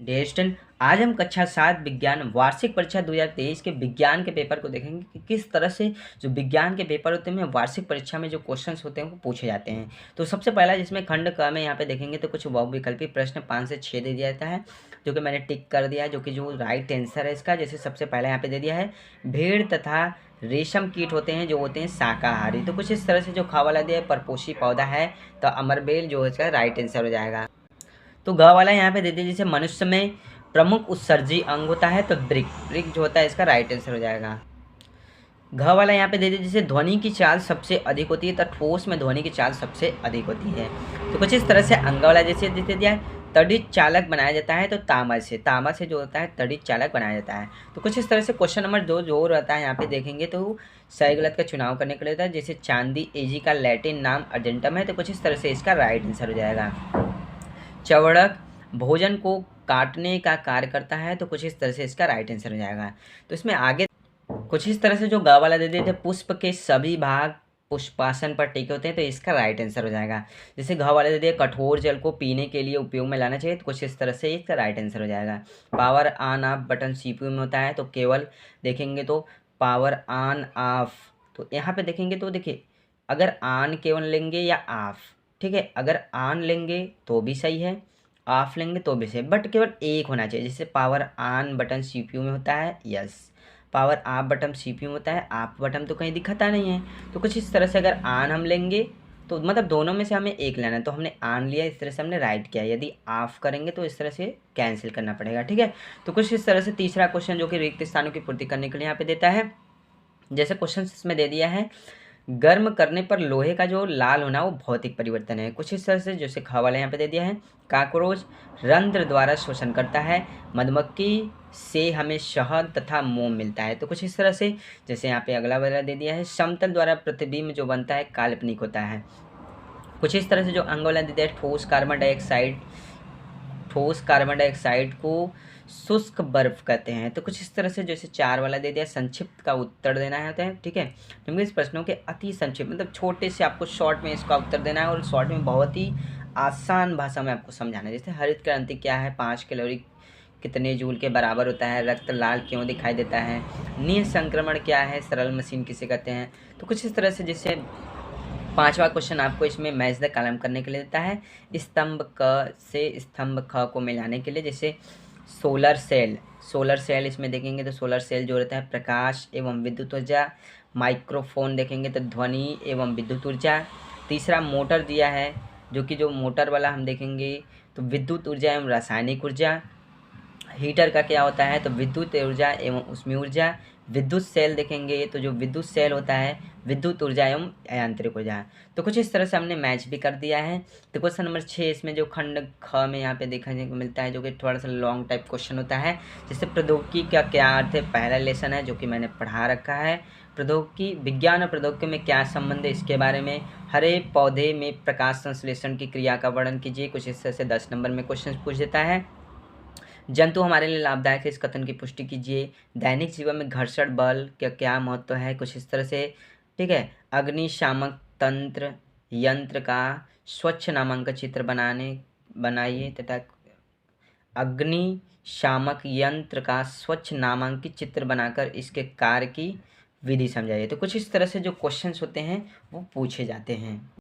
Dear student, आज हम कक्षा 7 विज्ञान वार्षिक परीक्षा 2023 के विज्ञान के पेपर को देखेंगे कि किस तरह से जो विज्ञान के पेपर होते हैं वार्षिक परीक्षा में जो क्वेश्चंस होते हैं वो पूछे जाते हैं। तो सबसे पहला जिसमें खंड क में यहाँ पे देखेंगे तो कुछ बहुविकल्पी प्रश्न 5 से 6 दे दिया जाता है, जो कि मैंने टिक कर दिया है, जो कि जो राइट आंसर है इसका। जैसे सबसे पहले यहाँ पे दे दिया है भेड़ तथा रेशम कीट होते हैं जो होते हैं शाकाहारी। तो कुछ इस तरह से जो खा वाला दिया है परपोषी पौधा है, तो अमरबेल जो है इसका राइट आंसर हो जाएगा। तो ग वाला यहाँ पे दे दीजिए जैसे मनुष्य में प्रमुख उत्सर्जी अंग होता है, तो ब्रिक ब्रिक जो होता है इसका राइट आंसर हो जाएगा। घ वाला यहाँ पे दे दीजिए जैसे ध्वनि की चाल सबसे अधिक होती है, तो ठोस में ध्वनि की चाल सबसे अधिक होती है। तो कुछ इस तरह से अंग वाला जैसे दे दिया है तड़ित चालक बनाया जाता है, तो तामा से जो होता है तड़ित चालक बनाया जाता है। तो कुछ इस तरह से क्वेश्चन नंबर 2 जो रहता है यहाँ पे देखेंगे तो सही गलत का चुनाव करने के लिए होता है। जैसे चांदी एजी का लैटिन नाम अर्जेंटम है, तो कुछ इस तरह से इसका राइट आंसर हो जाएगा। चवड़क भोजन को काटने का कार्य करता है, तो कुछ इस तरह से इसका राइट आंसर हो जाएगा। तो इसमें आगे कुछ इस तरह से जो ग वाला दे देते हैं पुष्प के सभी भाग पुष्पासन पर टिके होते हैं, तो इसका राइट आंसर हो जाएगा। जैसे घ वाले दे दिए कठोर जल को पीने के लिए उपयोग में लाना चाहिए, तो कुछ इस तरह से इसका राइट आंसर हो जाएगा। Power on off button CPU में होता है, तो केवल देखेंगे तो पावर ऑन ऑफ, तो यहाँ पे देखेंगे तो देखिए अगर ऑन केवल लेंगे या ऑफ, ठीक है, अगर ऑन लेंगे तो भी सही है, ऑफ लेंगे तो भी सही, बट केवल एक होना चाहिए। जैसे पावर ऑन बटन सीपीयू में होता है, yes, power off button CPU में होता है, ऑफ बटन तो कहीं दिखाता नहीं है। तो कुछ इस तरह से अगर ऑन हम लेंगे तो मतलब दोनों में से हमें एक लेना है, तो हमने ऑन लिया, इस तरह से हमने राइट किया। यदि ऑफ करेंगे तो इस तरह से कैंसिल करना पड़ेगा, ठीक है। तो कुछ इस तरह से तीसरा क्वेश्चन जो कि रिक्त स्थानों की पूर्ति करने के लिए यहाँ पे देता है, जैसे क्वेश्चन इसमें दे दिया है गर्म करने पर लोहे का जो लाल होना वो भौतिक परिवर्तन है। कुछ इस तरह से जैसे ख वाला यहाँ पे दे दिया है काकरोच रंध्र द्वारा शोषण करता है, मधुमक्खी से हमें शहद तथा मोम मिलता है। तो कुछ इस तरह से जैसे यहाँ पे अगला वाला दे दिया है समतल द्वारा प्रतिबिंब जो बनता है काल्पनिक होता है। कुछ इस तरह से जो अंग वाला दे दिया है ठोस कार्बन डाइऑक्साइड को शुष्क बर्फ कहते हैं। तो कुछ इस तरह से जैसे 4 वाला दे दिया संक्षिप्त का उत्तर देना होता है, ठीक है। क्योंकि इस प्रश्नों के अति संक्षिप्त मतलब छोटे से आपको शॉर्ट में इसका उत्तर देना है, और शॉर्ट में बहुत ही आसान भाषा में आपको समझाना है। जैसे हरित क्रांति क्या है, 5 कैलोरी कितने जूल के बराबर होता है, रक्त लाल क्यों दिखाई देता है, निसंक्रमण क्या है, सरल मशीन किसे कहते हैं। तो कुछ इस तरह से जैसे 5वां क्वेश्चन आपको इसमें मैच द कॉलम करने के लिए देता है स्तंभ क से स्तंभ ख को मिलाने के लिए। जैसे सोलर सेल इसमें देखेंगे तो सोलर सेल जो रहता है प्रकाश एवं विद्युत ऊर्जा। माइक्रोफोन देखेंगे तो ध्वनि एवं विद्युत ऊर्जा। तीसरा मोटर दिया है, जो कि जो मोटर वाला हम देखेंगे तो विद्युत ऊर्जा एवं रासायनिक ऊर्जा। हीटर का क्या होता है, तो विद्युत ऊर्जा एवं उष्मीय ऊर्जा। विद्युत सेल देखेंगे तो जो विद्युत सेल होता है विद्युत ऊर्जा एवं यांत्रिक ऊर्जा। तो कुछ इस तरह से हमने मैच भी कर दिया है। तो क्वेश्चन नंबर 6 इसमें जो खंड ख में यहाँ पे देखने को मिलता है, जो कि थोड़ा सा लॉन्ग टाइप क्वेश्चन होता है। जैसे प्रौद्योगिकी का क्या अर्थ है, पहला लेसन है जो कि मैंने पढ़ा रखा है। प्रौद्योगिकी विज्ञान और प्रौद्योगिकी में क्या संबंध है इसके बारे में। हरे पौधे में प्रकाश संश्लेषण की क्रिया का वर्णन कीजिए। कुछ इस तरह से 10 नंबर में क्वेश्चन पूछ देता है। जंतु हमारे लिए लाभदायक है, इस कथन की पुष्टि कीजिए। दैनिक जीवन में घर्षण बल का क्या महत्व है, कुछ इस तरह से, ठीक है। अग्निशामक तंत्र यंत्र का स्वच्छ नामांकन चित्र बनाइए तथा अग्निशामक यंत्र का स्वच्छ नामांकित चित्र बनाकर इसके कार्य की विधि समझाइए। तो कुछ इस तरह से जो क्वेश्चंस होते हैं वो पूछे जाते हैं।